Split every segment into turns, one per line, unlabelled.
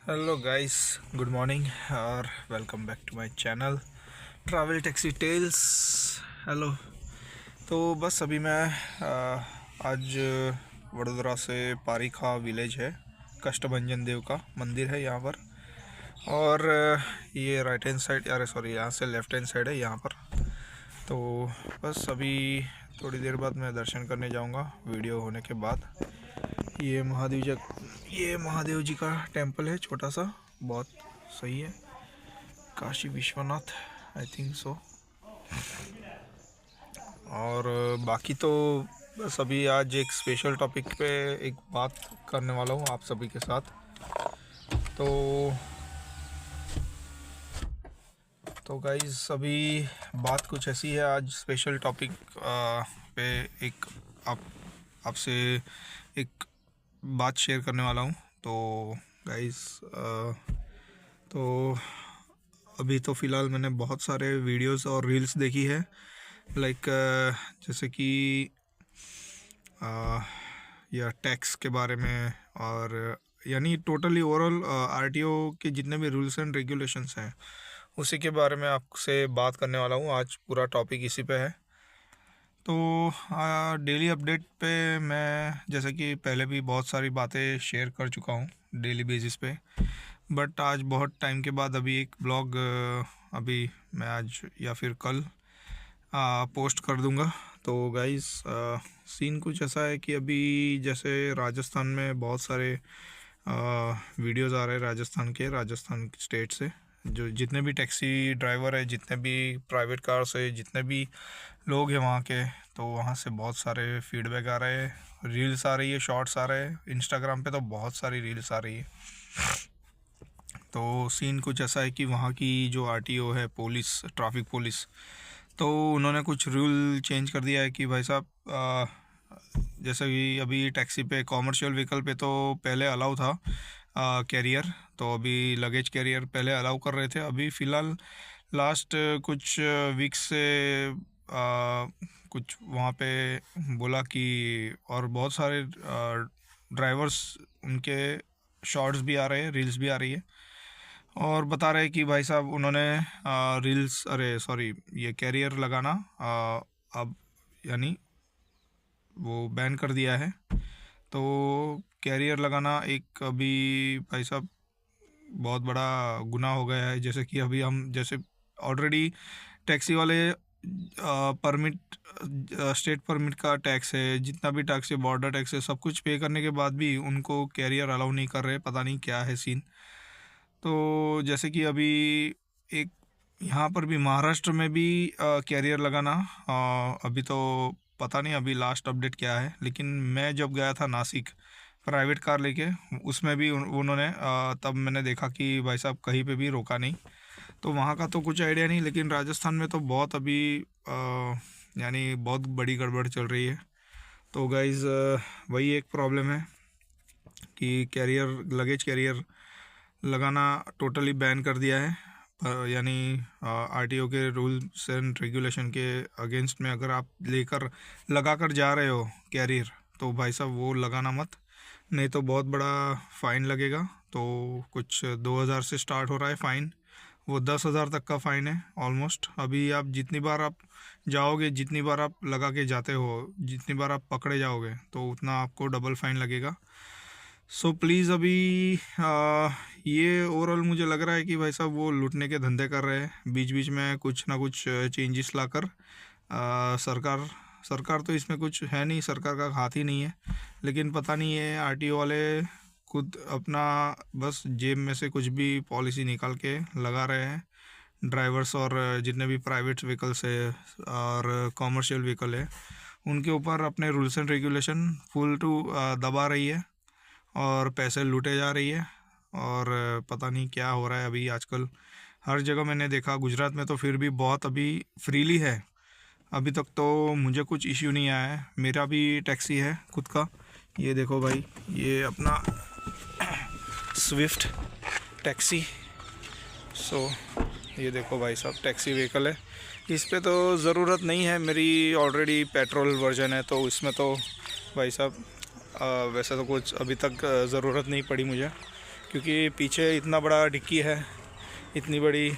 Hello guys, good morning और welcome back to my channel travel taxi tales. Hello. तो बस अभी मैं आज वडोदरा से पारीखा विलेज है, कष्टभंजन देव का मंदिर है यहाँ पर। और ये राइट हैंड साइड, अरे सॉरी, यहाँ से लेफ्ट हैंड साइड है यहाँ पर। तो बस अभी थोड़ी देर बाद मैं दर्शन करने जाऊँगा वीडियो होने के बाद। ये महादेव जी का टेंपल है, छोटा सा, बहुत सही है। Kashi Vishwanath, I think so. और बाकी तो बस अभी आज एक स्पेशल टॉपिक पे एक बात करने वाला हूँ आप सभी के साथ। तो गाइस, अभी बात कुछ ऐसी है, आज स्पेशल टॉपिक पे एक आपसे एक बात शेयर करने वाला हूँ। तो गाइस, तो अभी तो फ़िलहाल मैंने बहुत सारे वीडियोस और रील्स देखी है, लाइक जैसे कि या टैक्स के बारे में, और यानी टोटली ओवरऑल आरटीओ के जितने भी रूल्स एंड रेगुलेशंस हैं उसी के बारे में आपसे बात करने वाला हूँ। आज पूरा टॉपिक इसी पे है। तो डेली अपडेट पे मैं जैसे कि पहले भी बहुत सारी बातें शेयर कर चुका हूँ डेली बेसिस पे, बट आज बहुत टाइम के बाद अभी एक ब्लॉग अभी मैं आज या फिर कल पोस्ट कर दूँगा। तो गाइस, सीन कुछ ऐसा है कि अभी जैसे राजस्थान में बहुत सारे वीडियोज़ आ रहे हैं राजस्थान स्टेट से, जो जितने भी टैक्सी ड्राइवर है, जितने भी प्राइवेट कार से, जितने भी लोग हैं वहाँ के, तो वहाँ से बहुत सारे फीडबैक आ रहे हैं, रील्स आ रही है, शॉर्ट्स आ रहे हैं, इंस्टाग्राम पे तो बहुत सारी रील्स आ रही है। तो सीन कुछ ऐसा है कि वहाँ की जो आरटीओ है, पुलिस, ट्रैफिक पुलिस, तो उन्होंने कुछ रूल चेंज कर दिया है कि भाई साहब, जैसे कि अभी टैक्सी पे, कॉमर्शियल व्हीकल पे तो पहले अलाउ था कैरियर, तो अभी लगेज कैरियर पहले अलाउ कर रहे थे। अभी फ़िलहाल लास्ट कुछ वीक्स से कुछ वहाँ पे बोला कि, और बहुत सारे ड्राइवर्स, उनके शॉर्ट्स भी आ रहे हैं, रील्स भी आ रही है, और बता रहे हैं कि भाई साहब उन्होंने ये कैरियर लगाना अब यानी वो बैन कर दिया है। तो कैरियर लगाना एक अभी भाई साहब बहुत बड़ा गुनाह हो गया है। जैसे कि अभी हम जैसे ऑलरेडी टैक्सी वाले परमिट, स्टेट परमिट का टैक्स है, जितना भी टैक्स है, बॉर्डर टैक्स है, सब कुछ पे करने के बाद भी उनको कैरियर अलाउ नहीं कर रहे, पता नहीं क्या है सीन। तो जैसे कि अभी एक यहाँ पर भी महाराष्ट्र में भी कैरियर लगाना, अभी तो पता नहीं अभी लास्ट अपडेट क्या है, लेकिन मैं जब गया था नासिक प्राइवेट कार लेके, उसमें भी उन्होंने तब मैंने देखा कि भाई साहब कहीं पे भी रोका नहीं। तो वहाँ का तो कुछ आइडिया नहीं, लेकिन राजस्थान में तो बहुत अभी यानी बहुत बड़ी गड़बड़ चल रही है। तो गाइज़, वही एक प्रॉब्लम है कि लगेज कैरियर लगाना टोटली बैन कर दिया है। यानी आरटीओ के रूल्स एंड रेगुलेशन के अगेंस्ट में अगर आप लगा कर जा रहे हो कैरियर, तो भाई साहब वो लगाना मत, नहीं तो बहुत बड़ा फ़ाइन लगेगा। तो कुछ 2000 से स्टार्ट हो रहा है फ़ाइन, वो 10,000 तक का फ़ाइन है ऑलमोस्ट। अभी आप जितनी बार आप जाओगे, जितनी बार आप लगा के जाते हो, जितनी बार आप पकड़े जाओगे, तो उतना आपको डबल फ़ाइन लगेगा। सो प्लीज़ अभी ये ओवरऑल मुझे लग रहा है कि भाई साहब वो लूटने के धंधे कर रहे हैं, बीच बीच में कुछ ना कुछ चेंजेस लाकर। सरकार तो इसमें कुछ है नहीं, सरकार का हाथ ही नहीं है, लेकिन पता नहीं है आरटीओ वाले खुद अपना बस जेब में से कुछ भी पॉलिसी निकाल के लगा रहे हैं। ड्राइवर्स और जितने भी प्राइवेट व्हीकल्स है और कॉमर्शियल व्हीकल है, उनके ऊपर अपने rules and regulation full to दबा रही है और पैसे लूटे जा रही है। और पता नहीं क्या हो रहा है अभी आजकल हर जगह। मैंने देखा गुजरात में तो फिर भी बहुत अभी फ्रीली है, अभी तक तो मुझे कुछ इश्यू नहीं आया है। मेरा भी टैक्सी है खुद का, ये देखो भाई, ये अपना स्विफ्ट टैक्सी। सो ये देखो भाई साहब, टैक्सी व्हीकल है। इस पे तो ज़रूरत नहीं है, मेरी ऑलरेडी पेट्रोल वर्जन है, तो इसमें तो भाई साहब वैसे तो कुछ अभी तक ज़रूरत नहीं पड़ी मुझे। क्योंकि पीछे इतना बड़ा डिक्की है, इतनी बड़ी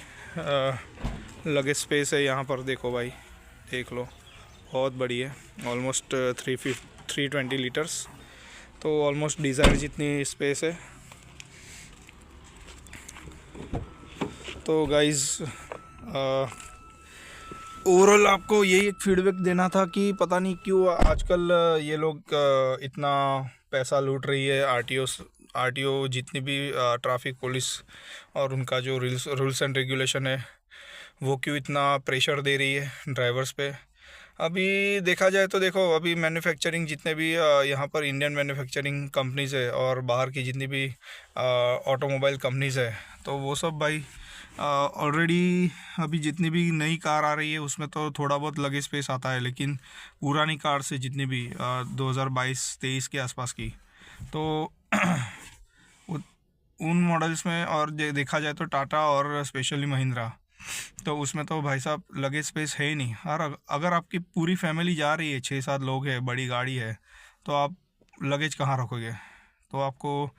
लगेज स्पेस है यहाँ पर। देखो भाई, देख लो, बहुत बड़ी है, ऑलमोस्ट 320 लीटर्स, तो ऑलमोस्ट डिज़ायर जितनी स्पेस है। तो गाइज़ ओवरऑल आपको यही एक फीडबैक देना था कि पता नहीं क्यों आजकल ये लोग इतना पैसा लूट रही है। आरटीओ जितनी भी ट्रैफिक पुलिस और उनका जो रूल्स एंड रेगुलेशन है, वो क्यों इतना प्रेशर दे रही है ड्राइवर्स पे। अभी देखा जाए तो देखो, अभी मैन्युफैक्चरिंग जितने भी यहाँ पर इंडियन मैन्युफैक्चरिंग कंपनीज़ है और बाहर की जितनी भी ऑटोमोबाइल कंपनीज़ है, तो वो सब भाई ऑलरेडी अभी जितनी भी नई कार आ रही है उसमें तो थोड़ा बहुत लगेज स्पेस आता है, लेकिन पुरानी कार से जितनी भी 2022-23 के आसपास की, तो उन मॉडल्स में और देखा जाए तो टाटा और स्पेशली महिंद्रा, तो उसमें तो भाई साहब लगेज स्पेस है ही नहीं। और अगर आपकी पूरी फैमिली जा रही है, 6-7 लोग हैं, बड़ी गाड़ी है, तो आप लगेज कहाँ रखोगे? तो आपको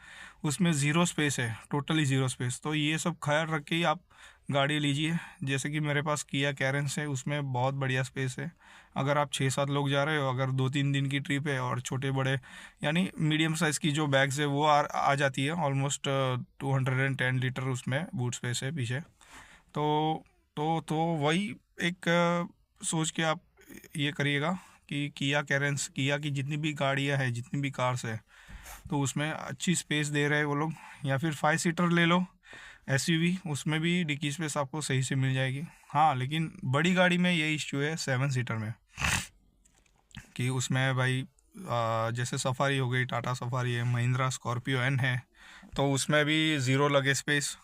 उसमें ज़ीरो स्पेस है, टोटली ज़ीरो स्पेस। तो ये सब ख्याल रख के ही आप गाड़ी लीजिए। जैसे कि मेरे पास किया कैरेंस है, उसमें बहुत बढ़िया स्पेस है। अगर आप 6-7 लोग जा रहे हो, अगर 2-3 दिन की ट्रिप है, और छोटे बड़े यानी मीडियम साइज़ की जो बैग्स है वो आ जाती है, ऑलमोस्ट 210 लीटर उसमें बूट स्पेस है पीछे। तो वही एक सोच के आप ये करिएगा कि किया की जितनी भी गाड़ियाँ हैं, जितनी भी कार्स है, तो उसमें अच्छी स्पेस दे रहे हैं वो लोग। या फिर 5 सीटर ले लो एसयूवी, उसमें भी डिक्की स्पेस आपको सही से मिल जाएगी। हाँ, लेकिन बड़ी गाड़ी में ये इश्यू है 7 सीटर में, कि उसमें भाई जैसे सफारी हो गई, टाटा सफारी है, महिंद्रा स्कॉर्पियो एन है, तो उसमें भी ज़ीरो लगे स्पेस।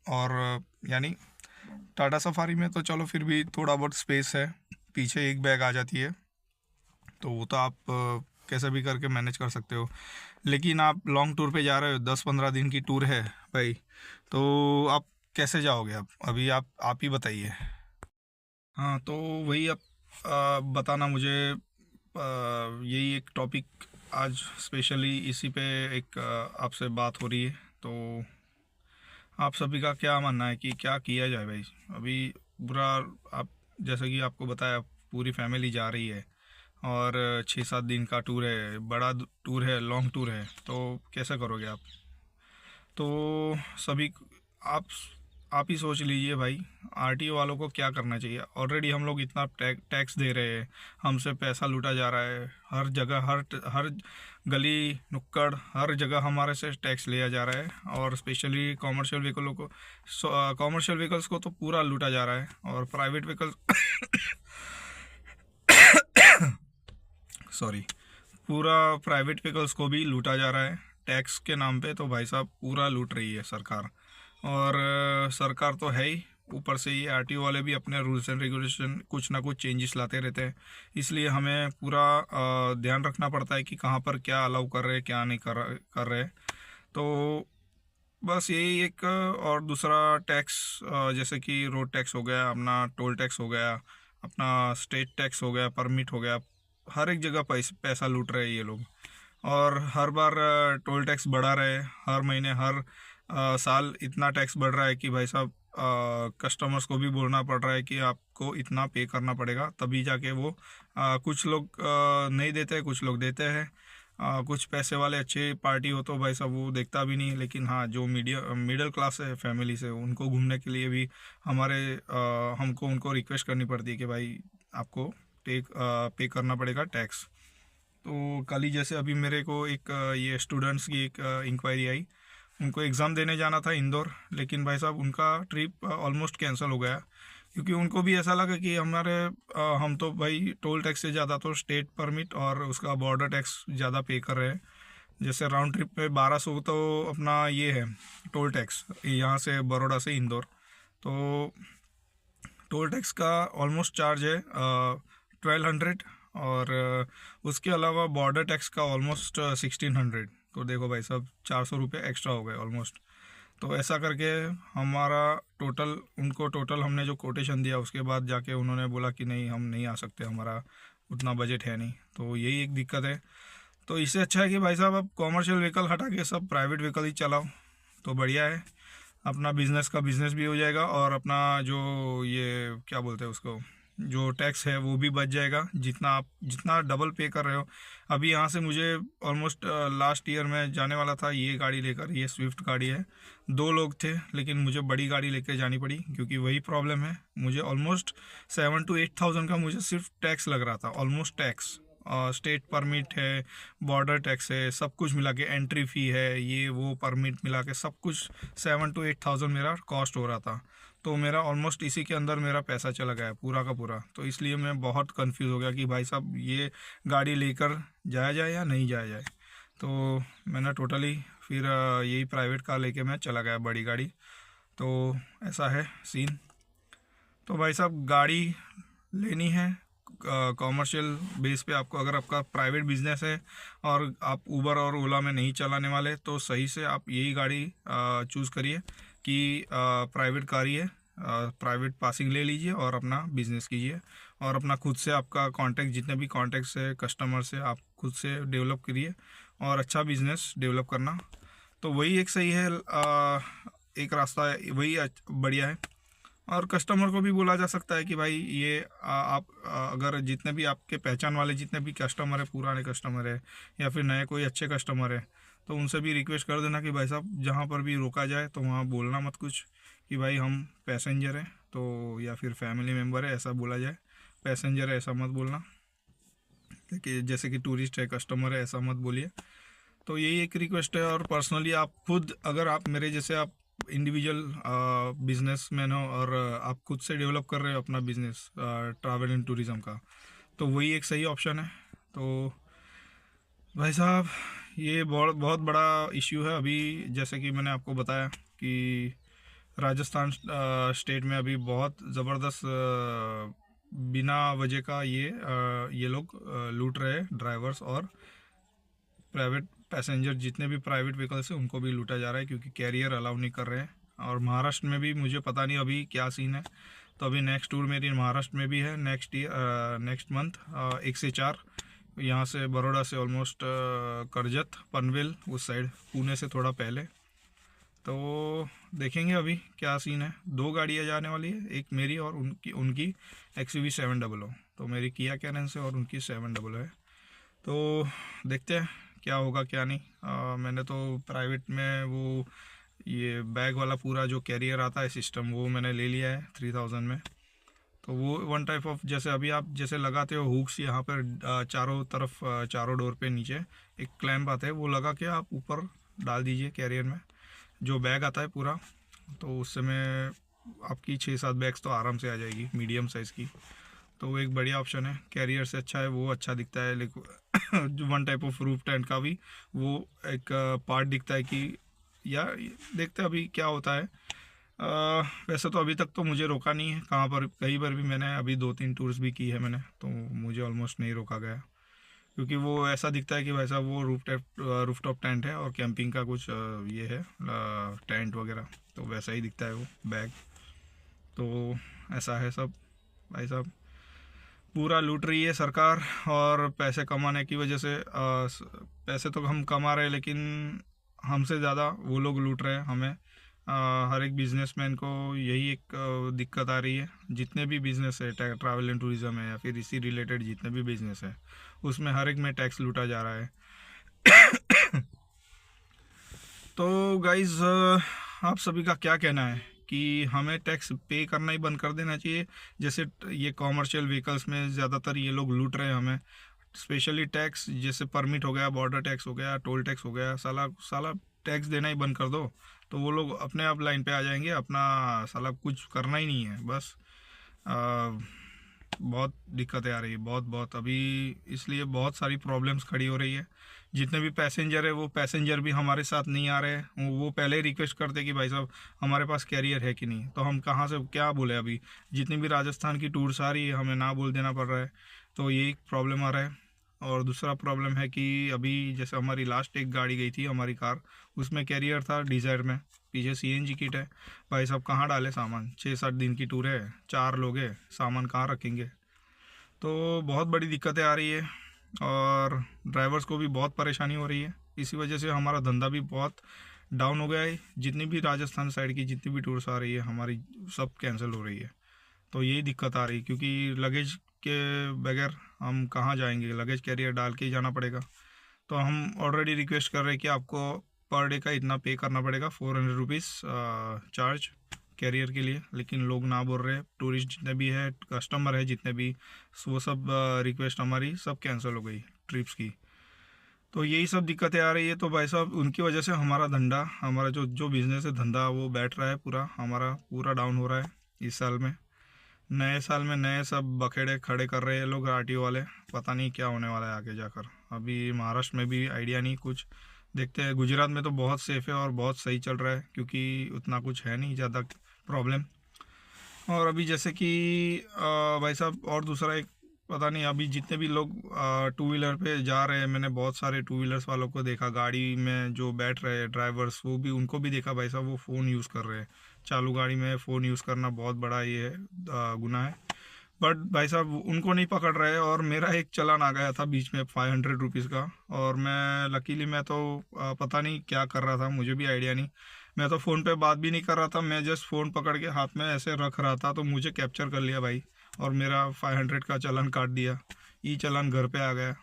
और यानी टाटा सफारी में तो चलो फिर भी थोड़ा बहुत स्पेस है, पीछे एक बैग आ जाती है, तो वो तो आप कैसे भी करके मैनेज कर सकते हो। लेकिन आप लॉन्ग टूर पे जा रहे हो, 10-15 दिन की टूर है भाई, तो आप कैसे जाओगे? अभी आप ही बताइए। हाँ, तो वही आप बताना मुझे। यही एक टॉपिक आज स्पेशली इसी पे एक आपसे बात हो रही है। तो आप सभी का क्या मानना है कि क्या किया जाए भाई? अभी बुरा, आप जैसे कि आपको बताया, पूरी फैमिली जा रही है और 6-7 दिन का टूर है, बड़ा टूर है, लॉन्ग टूर है, तो कैसे करोगे आप? तो सभी आप आप ही सोच लीजिए भाई, आरटीओ वालों को क्या करना चाहिए। ऑलरेडी हम लोग इतना टैक्स दे रहे हैं, हमसे पैसा लूटा जा रहा है, हर जगह हर गली नुक्कड़ हर जगह हमारे से टैक्स लिया जा रहा है। और स्पेशली कॉमर्शियल व्हीकलों को, कॉमर्शियल व्हीकल्स को तो पूरा लूटा जा रहा है, और प्राइवेट व्हीकल्स सॉरी, पूरा प्राइवेट व्हीकल्स को भी लूटा जा रहा है टैक्स के नाम पे। तो भाई साहब पूरा लूट रही है सरकार। और सरकार तो है ही, ऊपर से ये आरटीओ वाले भी अपने रूल्स एंड रेगुलेशन कुछ ना कुछ चेंजेस लाते रहते हैं। इसलिए हमें पूरा ध्यान रखना पड़ता है कि कहाँ पर क्या अलाउ कर रहे हैं, क्या नहीं कर रहे। तो बस यही एक। और दूसरा टैक्स, जैसे कि रोड टैक्स हो गया, अपना टोल टैक्स हो गया, अपना स्टेट टैक्स हो गया, परमिट हो गया, हर एक जगह पैसा लूट रहे हैं ये लोग। और हर बार टोल टैक्स बढ़ा रहे हैं, हर महीने हर साल इतना टैक्स बढ़ रहा है कि भाई साहब कस्टमर्स को भी बोलना पड़ रहा है कि आपको इतना पे करना पड़ेगा, तभी जाके वो कुछ लोग नहीं देते, कुछ लोग देते हैं। कुछ पैसे वाले अच्छे पार्टी हो तो भाई साहब वो देखता भी नहीं। लेकिन हाँ, जो मिडिल क्लास है फैमिली से, उनको घूमने के लिए भी हमको उनको रिक्वेस्ट करनी पड़ती है कि भाई आपको पे करना पड़ेगा टैक्स। तो कल ही जैसे अभी मेरे को एक ये स्टूडेंट्स की एक इंक्वायरी आई, उनको एग्ज़ाम देने जाना था इंदौर, लेकिन भाई साहब उनका ट्रिप ऑलमोस्ट कैंसिल हो गया, क्योंकि उनको भी ऐसा लगा कि हम तो भाई टोल टैक्स से ज़्यादा तो स्टेट परमिट और उसका बॉर्डर टैक्स ज़्यादा पे कर रहे हैं। जैसे राउंड ट्रिप पे 1200 तो अपना ये है टोल टैक्स, यहाँ से बड़ौदा से इंदौर। तो टोल टैक्स का ऑलमोस्ट चार्ज है 1200, और उसके अलावा बॉर्डर टैक्स का ऑलमोस्ट 1600। तो देखो भाई साहब 400 रुपये एक्स्ट्रा हो गए ऑलमोस्ट। तो ऐसा करके हमारा टोटल हमने जो कोटेशन दिया, उसके बाद जाके उन्होंने बोला कि नहीं, हम नहीं आ सकते, हमारा उतना बजट है नहीं। तो यही एक दिक्कत है। तो इससे अच्छा है कि भाई साहब आप कॉमर्शियल व्हीकल हटा के सब प्राइवेट व्हीकल ही चलाओ, तो बढ़िया है, अपना बिजनेस का बिजनेस भी हो जाएगा और अपना जो ये क्या बोलते हैं उसको, जो टैक्स है वो भी बच जाएगा। जितना डबल पे कर रहे हो, अभी यहाँ से मुझे ऑलमोस्ट लास्ट ईयर में जाने वाला था ये गाड़ी लेकर, ये स्विफ्ट गाड़ी है, 2 लोग थे, लेकिन मुझे बड़ी गाड़ी लेकर जानी पड़ी क्योंकि वही प्रॉब्लम है। मुझे ऑलमोस्ट 7 to 8 thousand का मुझे सिर्फ टैक्स लग रहा था, ऑलमोस्ट टैक्स, स्टेट परमिट है, बॉर्डर टैक्स है, सब कुछ मिला के, एंट्री फ़ी है, ये वो परमिट मिला के सब कुछ 7 to 8 thousand मेरा कॉस्ट हो रहा था। तो मेरा ऑलमोस्ट इसी के अंदर मेरा पैसा चला गया पूरा का पूरा। तो इसलिए मैं बहुत कंफ्यूज हो गया कि भाई साहब ये गाड़ी लेकर जाया जाए या नहीं जाया जाए। तो मैंने टोटली फिर यही प्राइवेट कार लेके मैं चला गया, बड़ी गाड़ी। तो ऐसा है सीन। तो भाई साहब गाड़ी लेनी है कॉमर्शियल बेस पे आपको, अगर आपका प्राइवेट बिजनेस है और आप उबर और ओला में नहीं चलाने वाले, तो सही से आप यही गाड़ी चूज़ करिए कि प्राइवेट कार ही है, प्राइवेट पासिंग ले लीजिए और अपना बिजनेस कीजिए, और अपना खुद से आपका कांटेक्ट, जितने भी कांटेक्ट्स है कस्टमर से, आप खुद से डेवलप करिए और अच्छा बिजनेस डेवलप करना। तो वही एक सही है, एक रास्ता है, वही बढ़िया है। और कस्टमर को भी बोला जा सकता है कि भाई ये आप अगर जितने भी आपके पहचान वाले जितने भी कस्टमर है, पुराने कस्टमर है या फिर नए कोई अच्छे कस्टमर है, तो उनसे भी रिक्वेस्ट कर देना कि भाई साहब जहाँ पर भी रोका जाए तो वहाँ बोलना मत कुछ कि भाई हम पैसेंजर हैं, तो या फिर फैमिली मेम्बर है ऐसा बोला जाए, पैसेंजर है ऐसा मत बोलना, कि जैसे कि टूरिस्ट है, कस्टमर है ऐसा मत बोलिए। तो यही एक रिक्वेस्ट है। और पर्सनली आप खुद, अगर आप मेरे जैसे आप इंडिविजुअल बिजनेसमैन हो और आप खुद से डेवलप कर रहे हो अपना बिजनेस ट्रैवल एंड टूरिज़्म का, तो वही एक सही ऑप्शन है। तो भाई साहब ये बहुत बहुत बड़ा इश्यू है अभी, जैसे कि मैंने आपको बताया कि राजस्थान स्टेट में अभी बहुत ज़बरदस्त बिना वजह का ये लोग लूट रहे हैं, ड्राइवर्स और प्राइवेट पैसेंजर, जितने भी प्राइवेट व्हीकल्स हैं उनको भी लूटा जा रहा है क्योंकि कैरियर अलाउ नहीं कर रहे हैं। और महाराष्ट्र में भी मुझे पता नहीं अभी क्या सीन है। तो अभी नेक्स्ट टूर मेरी महाराष्ट्र में भी है, नेक्स्ट मंथ 1 से 4, यहाँ से बड़ौदा से ऑलमोस्ट करजत पनवेल उस साइड, पुणे से थोड़ा पहले। तो देखेंगे अभी क्या सीन है। 2 गाड़ियाँ जाने वाली है, एक मेरी और उनकी XUV 700। तो मेरी किया कैरेंस है और उनकी 700 है। तो देखते हैं क्या होगा क्या नहीं। मैंने तो प्राइवेट में वो ये बैग वाला पूरा जो कैरियर आता है सिस्टम, वो मैंने ले लिया है 3000 में। तो वो वन टाइप ऑफ, जैसे अभी आप जैसे लगाते हो हुक्स यहाँ पर चारों तरफ, चारों डोर पे नीचे एक क्लैंप आता है, वो लगा के आप ऊपर डाल दीजिए कैरियर में, जो बैग आता है पूरा। तो उससे में आपकी 6-7 बैग्स तो आराम से आ जाएगी, मीडियम साइज़ की। तो वो एक बढ़िया ऑप्शन है, कैरियर से अच्छा है, वो अच्छा दिखता है। लेकिन जो one type of roof tent का भी वो एक पार्ट दिखता है कि, या देखते हैं अभी क्या होता है। वैसे तो अभी तक तो मुझे रोका नहीं है कहाँ पर, कहीं पर भी मैंने अभी 2-3 टूर्स भी की है मैंने, तो मुझे ऑलमोस्ट नहीं रोका गया क्योंकि वो ऐसा दिखता है कि वैसा वो रूफ टॉप टेंट है और कैंपिंग का कुछ ये है टेंट वगैरह, तो वैसा ही दिखता है वो बैग। तो ऐसा है सब भाई साहब, पूरा लूट रही है सरकार, और पैसे कमाने की वजह से पैसे तो हम कमा रहे हैं लेकिन हमसे ज़्यादा वो लोग लूट रहे हैं हमें। हर एक बिजनेसमैन को यही एक दिक्कत आ रही है। जितने भी बिज़नेस है, ट्रैवल एंड टूरिज़्म है या फिर इसी रिलेटेड जितने भी बिज़नेस है, उसमें हर एक में टैक्स लूटा जा रहा है। तो गाइज़ आप सभी का क्या कहना है कि हमें टैक्स पे करना ही बंद कर देना चाहिए? जैसे ये कॉमर्शियल व्हीकल्स में ज़्यादातर ये लोग लूट रहे हैं हमें, स्पेशली टैक्स, जैसे परमिट हो गया, बॉर्डर टैक्स हो गया, टोल टैक्स हो गया, साला साला टैक्स देना ही बंद कर दो, तो वो लोग अपने आप लाइन पे आ जाएंगे, अपना साला कुछ करना ही नहीं है बस। बहुत दिक्कतें आ रही है, बहुत बहुत अभी, इसलिए बहुत सारी प्रॉब्लम्स खड़ी हो रही है। जितने भी पैसेंजर है वो पैसेंजर भी हमारे साथ नहीं आ रहे हैं, वो पहले ही रिक्वेस्ट करते कि भाई साहब हमारे पास कैरियर है कि नहीं, तो हम कहाँ से क्या बोले। अभी जितनी भी राजस्थान की टूर्स आ रही है हमें ना बोल देना पड़ रहा है, तो ये एक प्रॉब्लम आ रहा है। और दूसरा प्रॉब्लम है कि अभी जैसे हमारी लास्ट एक गाड़ी गई थी, हमारी कार, उसमें कैरियर था डिज़ायर में, पीछे CNG किट है। भाई साहब कहाँ डाले सामान, 6-7 दिन की टूर है, 4 लोग हैं, सामान कहाँ रखेंगे। तो बहुत बड़ी दिक्कतें आ रही है और ड्राइवर्स को भी बहुत परेशानी हो रही है। इसी वजह से हमारा धंधा भी बहुत डाउन हो गया है। जितनी भी राजस्थान साइड की जितनी भी टूर्स आ रही है हमारी सब कैंसिल हो रही है। तो यही दिक्कत आ रही है, क्योंकि लगेज के बगैर हम कहाँ जाएंगे, लगेज कैरियर डाल के ही जाना पड़ेगा। तो हम ऑलरेडी रिक्वेस्ट कर रहे हैं कि आपको पर डे का इतना पे करना पड़ेगा, 400 रुपीज़ चार्ज कैरियर के लिए। लेकिन लोग ना बोल रहे, टूरिस्ट जितने भी है, कस्टमर है जितने भी, वो सब रिक्वेस्ट हमारी सब कैंसिल हो गई ट्रिप्स की। तो यही सब दिक्कतें आ रही है। तो भाई साहब उनकी वजह से हमारा धंधा, हमारा जो जो बिज़नेस है धंधा, वो बैठ रहा है पूरा, हमारा पूरा डाउन हो रहा है इस साल में। नए साल में नए सब बखेड़े खड़े कर रहे हैं लोग आरटीओ वाले। पता नहीं क्या होने वाला है आगे जाकर। अभी महाराष्ट्र में भी आइडिया नहीं कुछ, देखते हैं। गुजरात में तो बहुत सेफ़ है और बहुत सही चल रहा है, क्योंकि उतना कुछ है नहीं ज़्यादा प्रॉब्लम। और अभी जैसे कि भाई साहब और दूसरा एक, पता नहीं अभी जितने भी लोग टू व्हीलर पे जा रहे हैं, मैंने बहुत सारे टू व्हीलर्स वालों को देखा, गाड़ी में जो बैठ रहे हैं ड्राइवर्स, वो भी उनको भी देखा भाई साहब, वो फ़ोन यूज़ कर रहे हैं। चालू गाड़ी में फ़ोन यूज़ करना बहुत बड़ा ये है, गुनाह है। बट भाई साहब उनको नहीं पकड़ रहे। और मेरा एक चालान आ गया था बीच में 500 रुपीज़ का, और मैं लकीली, मैं तो पता नहीं क्या कर रहा था, मुझे भी आइडिया नहीं। मैं तो फ़ोन पे बात भी नहीं कर रहा था, मैं जस्ट फ़ोन पकड़ के हाथ में ऐसे रख रहा था, तो मुझे कैप्चर कर लिया भाई, और मेरा 500 का चालान काट दिया। ई चालान घर पे आ गया।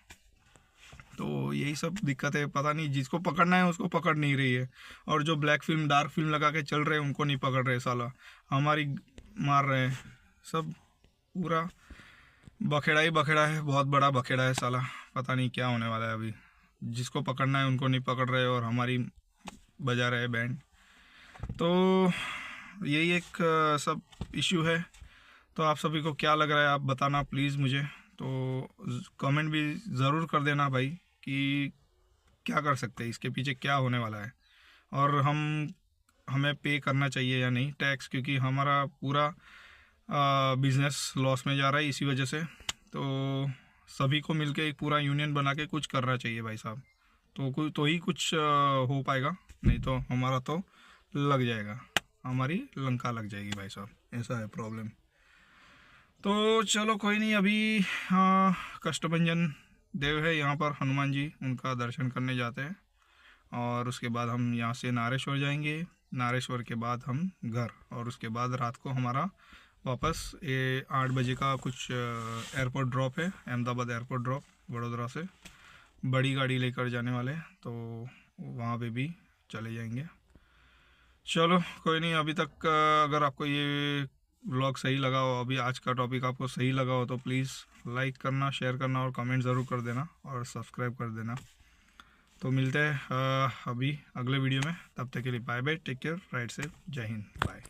तो यही सब दिक्कत है, पता नहीं जिसको पकड़ना है उसको पकड़ नहीं रही है। और जो ब्लैक फिल्म डार्क फिल्म लगा के चल रहे हैं उनको नहीं पकड़ रहे, साला हमारी मार रहे हैं सब। पूरा बखेड़ा ही बखेड़ा है, बहुत बड़ा बखेड़ा है साला। पता नहीं क्या होने वाला है अभी। जिसको पकड़ना है उनको नहीं पकड़ रहे और हमारी बजा रहे बैंड। तो यही एक सब इश्यू है। तो आप सभी को क्या लग रहा है आप बताना प्लीज़ मुझे। तो कमेंट भी ज़रूर कर देना भाई कि क्या कर सकते हैं, इसके पीछे क्या होने वाला है, और हमें पे करना चाहिए या नहीं टैक्स, क्योंकि हमारा पूरा बिज़नेस लॉस में जा रहा है इसी वजह से। तो सभी को मिलके एक पूरा यूनियन बना के कुछ करना चाहिए भाई साहब। तो कोई तो ही कुछ हो पाएगा, नहीं तो हमारा तो लग जाएगा, हमारी लंका लग जाएगी भाई साहब, ऐसा है प्रॉब्लम। तो चलो कोई नहीं, अभी कष्टभंजन देव है यहाँ पर, हनुमान जी, उनका दर्शन करने जाते हैं। और उसके बाद हम यहाँ से नारेश्वर जाएंगे, नारेश्वर के बाद हम घर, और उसके बाद रात को हमारा वापस 8 बजे का कुछ एयरपोर्ट ड्रॉप है, अहमदाबाद एयरपोर्ट ड्रॉप, वडोदरा से बड़ी गाड़ी लेकर जाने वाले, तो वहाँ पे भी चले जाएंगे। चलो कोई नहीं, अभी तक अगर आपको ये व्लॉग सही लगा हो, अभी आज का टॉपिक आपको सही लगा हो, तो प्लीज़ लाइक करना, शेयर करना और कमेंट ज़रूर कर देना और सब्सक्राइब कर देना। तो मिलते हैं अभी अगले वीडियो में, तब तक के लिए bye bye, take care, ride safe, जय हिंद, बाय।